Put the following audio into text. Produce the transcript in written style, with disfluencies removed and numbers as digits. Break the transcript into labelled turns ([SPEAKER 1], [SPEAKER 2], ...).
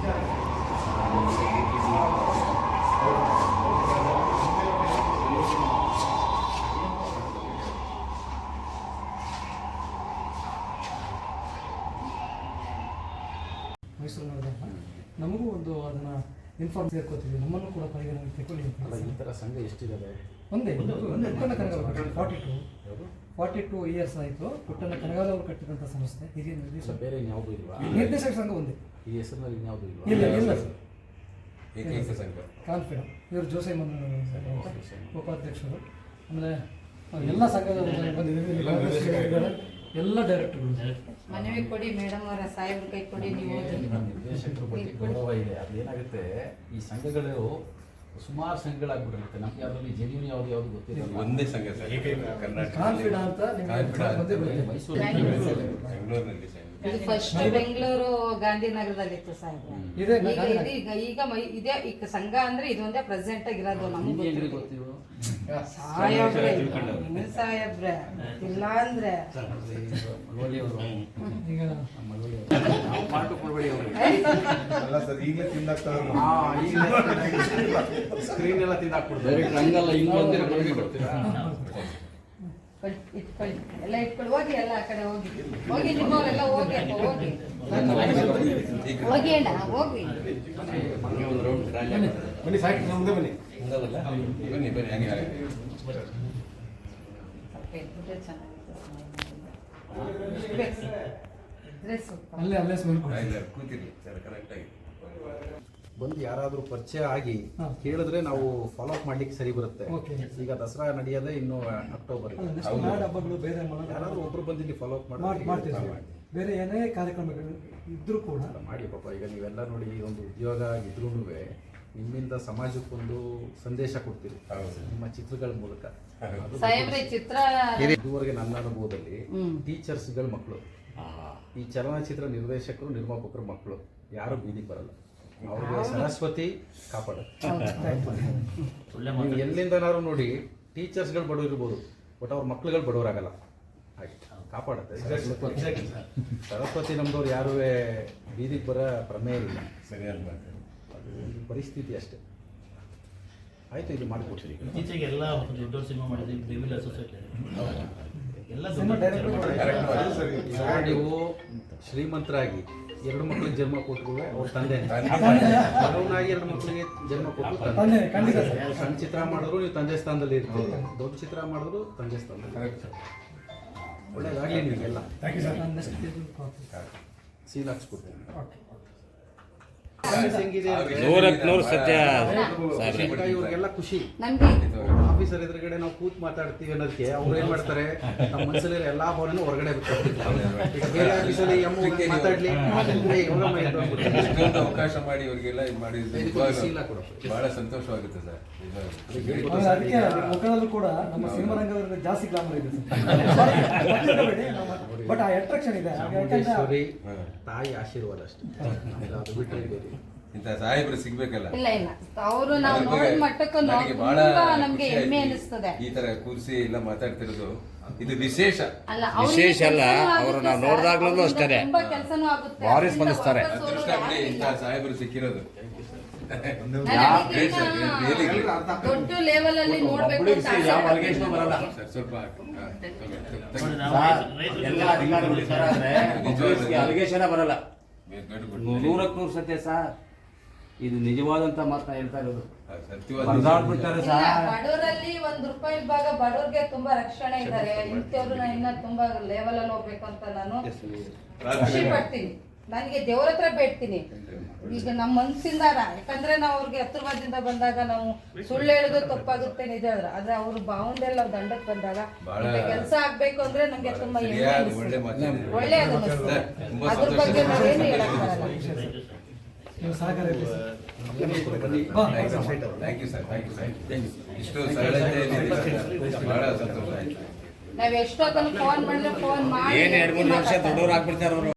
[SPEAKER 1] ಮೈಸೂರು ನಗರದಾಗ ನಮಗೂ ಒಂದು ಅದನ್ನು ಇನ್ಫಾರ್ಮ್ ಸೇರ್ಕೋತೀವಿ, ನಮ್ಮನ್ನು ಕೂಡ ಪರಿಗಣನೆ ತಗೊಳ್ಳಿ.
[SPEAKER 2] ಈ ಥರ ಸಂಘ ಎಷ್ಟಿದೆ?
[SPEAKER 1] ಒಂದೇ ಪುಟ್ಟಣ್ಣ ಕನಗಾಲ 42 ಇಯರ್ಸ್ ಆಯಿತು. ಪುಟ್ಟಣ್ಣ ಕನಗಾಲ ಅವರು ಕಟ್ಟಿದಂಥ ಸಂಸ್ಥೆ. ಹಿರಿಯ ನಿರ್ದೇಶಕ
[SPEAKER 2] ಬೇರೆ ಯಾವುದೂ ಇಲ್ವಾ?
[SPEAKER 1] ನಿರ್ದೇಶಕ ಸಂಘ ಒಂದೇ.
[SPEAKER 2] ಈ ಹೆಸರಿನಲ್ಲಿ ಇನ್ಯಾವುದೂ ಇಲ್ವಾ?
[SPEAKER 1] ಇಲ್ಲ
[SPEAKER 2] ಏಕೈಕ ಸಂಘ
[SPEAKER 1] ಕಾನ್ಫಿಡೆಂಟ್. ಇವರು ಜೋಸೆಮನ್ ಉಪಾಧ್ಯಕ್ಷರು. ಆಮೇಲೆ ಎಲ್ಲ ಸಂಘದ ಬಂದಿದ್ದಾರೆ, ಎಲ್ಲ ಡೈರೆಕ್ಟರ್ಗಳು.
[SPEAKER 3] ಮನವಿ ಕೊಡಿ ಮೇಡಮ್ ಅವರ ಸಾಹೇಬ್ರ ಕೈ ಕೊಡಿ. ನೀವು
[SPEAKER 2] ನಿರ್ದೇಶಕರ ಬಗ್ಗೆ ಗೌರವ ಇದೆ. ಅದೇನಾಗುತ್ತೆ, ಈ ಸಂಘಗಳು ಸುಮಾರು ಸಂಘಗಳಾಗ್ಬಿಟ್ಟಿರುತ್ತೆ. ನಮ್ಗೆ ಅದರಲ್ಲಿ ಜೆನ್ಯೂನ್ ಯಾವ್ದು ಗೊತ್ತಿಲ್ಲ. ಒಂದೇ ಸಂಘ ಸರ್,
[SPEAKER 1] ಕಾನ್ಫಿಡೆಂಟ್ ಅಂತ
[SPEAKER 2] ಮೈಸೂರು
[SPEAKER 3] ಬೆಂಗಳೂರಿನಲ್ಲಿ ಫಸ್ಟ್ ಬೆಂಗಳೂರು ಗಾಂಧಿನಗರದಲ್ಲಿ ಇತ್ತು ಸಾಹೇಬ್ರ. ಈಗ ಇದೇ ಈಗ ಸಂಘ ಅಂದ್ರೆ ಇದೊಂದೇ ಪ್ರೆಸೆಂಟ್ ಆಗಿರೋದು. ನಮ್ಗೆ
[SPEAKER 2] ಗೊತ್ತಿಲ್ಲ
[SPEAKER 3] ಸಾಹೇಬ್ರೆ ಇಲ್ಲ ಅಂದ್ರೆ
[SPEAKER 2] ಸ್ಕ್ರೀನ್ ಎಲ್ಲ ತಿಂದಾಕ್ಬಿಡ್ತಾರೆ. ಹಂಗಲ್ಲ, ಹಿಂಗೆ
[SPEAKER 3] ಇಟ್ಕೊಳ್ಳಿ, ಎಲ್ಲ ಇಟ್ಕೊಳ್ಳಿ. ಹೋಗಿ ಎಲ್ಲ ಆ ಕಡೆ ಹೋಗಿ ನಿಮ್ಮವರೆಲ್ಲ ಹೋಗಿ ಹೋಗಿ ಹೋಗಿ ಅಣ್ಣ ಹೋಗಿ.
[SPEAKER 2] ಬನ್ನಿ ಸಾಕು, ಮುಂದೆ ಬನ್ನಿ. ಬನ್ನಿ ಬನ್ನಿ ಹಾಗೆ
[SPEAKER 1] ಅಲ್ಲೇ
[SPEAKER 2] ಕೂತಿರ್ಲಿ ಸರ್, ಕರೆಕ್ಟಾಗಿ ಬಂದು ಯಾರಾದರೂ ಪರಿಚಯ ಆಗಿ ಕೇಳಿದ್ರೆ ನಾವು ಫಾಲೋ ಅಪ್ ಮಾಡ್ಲಿಕ್ಕೆ ಸರಿ ಬರುತ್ತೆ. ಈಗ ದಸರಾ ನಡೆಯೋದೇ ಇನ್ನು ಅಕ್ಟೋಬರ್.
[SPEAKER 1] ಹಬ್ಬಗಳು ಬೇರೆ
[SPEAKER 2] ಯಾರಾದ್ರೂ ಒಬ್ರು ಬಂದು ಇಲ್ಲಿ ಫಾಲೋ ಅಪ್
[SPEAKER 1] ಮಾಡ್ತೀವಿ. ಬೇರೆ ಏನೇ ಕಾರ್ಯಕ್ರಮಗಳು ಇದ್ರೂ ಕೂಡ
[SPEAKER 2] ಮಾಡಿ ಪಾಪ. ಈಗ ನೀವೆಲ್ಲ ನೋಡಿ, ಒಂದು ಉದ್ಯೋಗ ಇದ್ರೂ ನಿಮ್ಮಿಂದ ಸಮಾಜಕ್ಕೊಂದು ಸಂದೇಶ ಕೊಡ್ತೀರಿ ನಿಮ್ಮ ಚಿತ್ರಗಳ ಮೂಲಕ. ಇದುವರೆಗೆ ನನ್ನ ಅನುಭವದಲ್ಲಿ ಟೀಚರ್ಸ್ಗಳ ಮಕ್ಕಳು, ಈ ಚಲನಚಿತ್ರ ನಿರ್ದೇಶಕರು ನಿರ್ಮಾಪಕರ ಮಕ್ಕಳು ಯಾರು ಬೀದಿಗೆ ಬರಲ್ಲ. ಅವ್ರಿಗೆ ಸರಸ್ವತಿ ಕಾಪಾಡುತ್ತೆ. ನೀವು ಎಲ್ಲಿಂದನಾದ್ರು ನೋಡಿ, ಟೀಚರ್ಸ್ಗಳು ಬಡವರು ಇರ್ಬೋದು, ಬಟ್ ಅವ್ರ ಮಕ್ಳುಗಳು ಬಡವರಾಗಲ್ಲ. ಹಾಗೆ ಕಾಪಾಡುತ್ತೆ ಸರಸ್ವತಿ. ನಮ್ದವ್ರು ಯಾರೂ ಬೀದಿಗೆ ಬರೋ ಪ್ರಮೇಯ ಇಲ್ಲ. ಸರಿಯಾದ ಪರಿಸ್ಥಿತಿ ಅಷ್ಟೇ. ಆಯ್ತು, ಇದು ಮಾಡಿಕೊಡ್ತೀರಿ.
[SPEAKER 4] ಇತ್ತೀಚೆಗೆ ಎಲ್ಲ ದೊಡ್ಡ ಸಿನಿಮಾ ಮಾಡಿದ್ವಿ, ಡಿವಿಲ್ ಅಸೋಸಿಯೇಟ್ ಎಲ್ಲ
[SPEAKER 2] ನೀವು ಶ್ರೀಮಂತರಾಗಿ 2 ಮಕ್ಕಳಿಗೆ ಜನ್ಮ ಕೊಟ್ಟರು ಅವ್ರ ತಂದೆ, ಬಡವನಾಗಿ 2 ಮಕ್ಕಳಿಗೆ ಜನ್ಮ ಕೊಟ್ಟು ತಂದೆ. ಸಣ್ಣ ಚಿತ್ರ ಮಾಡಿದ್ರು ನೀವು ತಂದೆ ಸ್ಥಾನದಲ್ಲಿ ಇರ್ತೀರಿ, ದೊಡ್ಡ ಚಿತ್ರ ಮಾಡಿದ್ರು ತಂದೆ ಸ್ಥಾನದಲ್ಲಿ. ಒಳ್ಳೇದಾಗಲಿ ನಿಮಗೆಲ್ಲ. ಸೀಲ್ ಹಾಕ್ಸ್ಕೊಡ್ತೀನಿ. ಇವ್ರಿಗೆಲ್ಲ ಖುಷಿ. ಆಫೀಸರ್ ಎದುರುಗಡೆ ನಾವು ಕೂತ್ ಮಾತಾಡ್ತೀವಿ ಅನ್ನೋದಕ್ಕೆ ಅವ್ರು ಏನ್ ಮಾಡ್ತಾರೆ, ನಮ್ಮ ಮನಸ್ಸಲ್ಲಿರೋ ಎಲ್ಲಾ ಭಾವನೆ ಹೊರಗಡೆ ಬಿಟ್ಕೊಡ್ತಿರ್ತಾರೆ. ಈಗ ಬೇರೆ ಆಫೀಸಲ್ಲಿ ಮಾತಾಡ್ಲಿ
[SPEAKER 5] ಅವಕಾಶ ಮಾಡಿ ಇವರಿಗೆಲ್ಲ ಇದು ಮಾಡಿದ್ರೆ ಬಹಳ ಸಂತೋಷವಾಗುತ್ತೆ ಸರ್.
[SPEAKER 1] ಅದಕ್ಕೆ ಮುಖದಲ್ಲೂ ಕೂಡ ನಮ್ಮ ಸಿನಿಮಾ ರಂಗದಲ್ಲಿ ಜಾಸ್ತಿ ಗ್ಲಾಮರ್ ಇದೆ ಬಟ್ ಆ ಅಟ್ರಾಕ್ಷನ್ ಇದೆ.
[SPEAKER 2] ತಾಯಿ ಆಶೀರ್ವಾದ ಅಷ್ಟೇ, ಅದು ಬಿಟ್ಟರೆ
[SPEAKER 5] ಇಂಥ ಸಾಹೇಬ್ರು ಸಿಗ್ಬೇಕಲ್ಲ.
[SPEAKER 3] ಇಲ್ಲ ಅವರು ನಾವು ನೋಡಿದ ಮಟ್ಟಕ್ಕೂ
[SPEAKER 5] ಬಹಳ
[SPEAKER 3] ನಮ್ಗೆ ಹೆಮ್ಮೆ ಅನಿಸ್ತದೆ.
[SPEAKER 5] ಈ ತರ ಕೂರಿಸಿ ಎಲ್ಲ ಮಾತಾಡ್ತಿರೋದು ಇದು ವಿಶೇಷ
[SPEAKER 3] ಅಲ್ಲ.
[SPEAKER 6] ಅವರು ನಾವು ನೋಡಿದಾಗ್ಲೂ ಅಷ್ಟೇ
[SPEAKER 3] ತುಂಬಾ ಕೆಲಸನೂ ಆಗುತ್ತೆ,
[SPEAKER 6] ಭಾರಿ ಸ್ಪಂದಿಸ್ತಾರೆ.
[SPEAKER 5] ಅದೃಷ್ಟ ಬಿಡಿ ಇಂಥ ಸಾಹೇಬ್ರು ಸಿಕ್ಕಿರೋದು.
[SPEAKER 3] ದೊಡ್ಡ ಲೆವೆಲ್ ಅಲ್ಲಿ ನೋಡ್ಬೇಕು ಅಂತ
[SPEAKER 5] ಸ್ವಲ್ಪ
[SPEAKER 6] ಅಲಿಗೇಷನ್ ಬರಲ್ಲ. 100% ಸತ್ಯ ಸರ್. ಇದು ನಿಜವಾದಂತ ಮಾತು ಹೇಳ್ತಾ ಇರೋದು.
[SPEAKER 3] ಬಡವರಲ್ಲಿ ₹1 ಭಾಗ ಬಡವರಿಗೆ ತುಂಬಾ ರಕ್ಷಣೆ ಇದ್ದಾರೆ. ಇಂಥವ್ರು ಇನ್ನ ತುಂಬಾ ಲೆವೆಲ್ ಅಲ್ಲಿ ಹೋಗ್ಬೇಕು ಅಂತ ನಾನು ಖುಷಿ ಪಡ್ತೀನಿ. ನನಗೆ ದೇವ್ರ ಹತ್ರ ಬೇಡ್ತೀನಿ. ಈಗ ನಮ್ಮ ಮನ್ಸಿಂದಾರ, ಯಾಕಂದ್ರೆ ನಾವು ಅವ್ರಿಗೆ ಹತ್ರದಿಂದ ಬಂದಾಗ ನಾವು ಸುಳ್ಳು ಹೇಳೋದು ತಪ್ಪಾಗುತ್ತೆ, ನಿಜ ಆದ್ರೆ ಅವ್ರು ಭಾವನೆಲ್ಲ ದಂಡಕ್ಕೆ ಬಂದಾಗ ಕೆಲಸ ಆಗ್ಬೇಕು ಅಂದ್ರೆ ನಮ್ಗೆ ತುಂಬಾ ಒಳ್ಳೆ ಅದ್ರ ಬಗ್ಗೆ ನಾವೇನು ಹೇಳಕ್ಕಾಗಲ್ಲ. ನಾವ್ ಎಷ್ಟೊತ್ತಲ್ಲಿ ಫೋನ್ ಮಾಡಿದ್ರೆ ಫೋನ್ ಮಾಡಿ
[SPEAKER 6] 2-3 ವರ್ಷ ದೊಡ್ಡವ್ರು ಆಗ್ಬಿಡ್ತಾರೆ ಅವರು.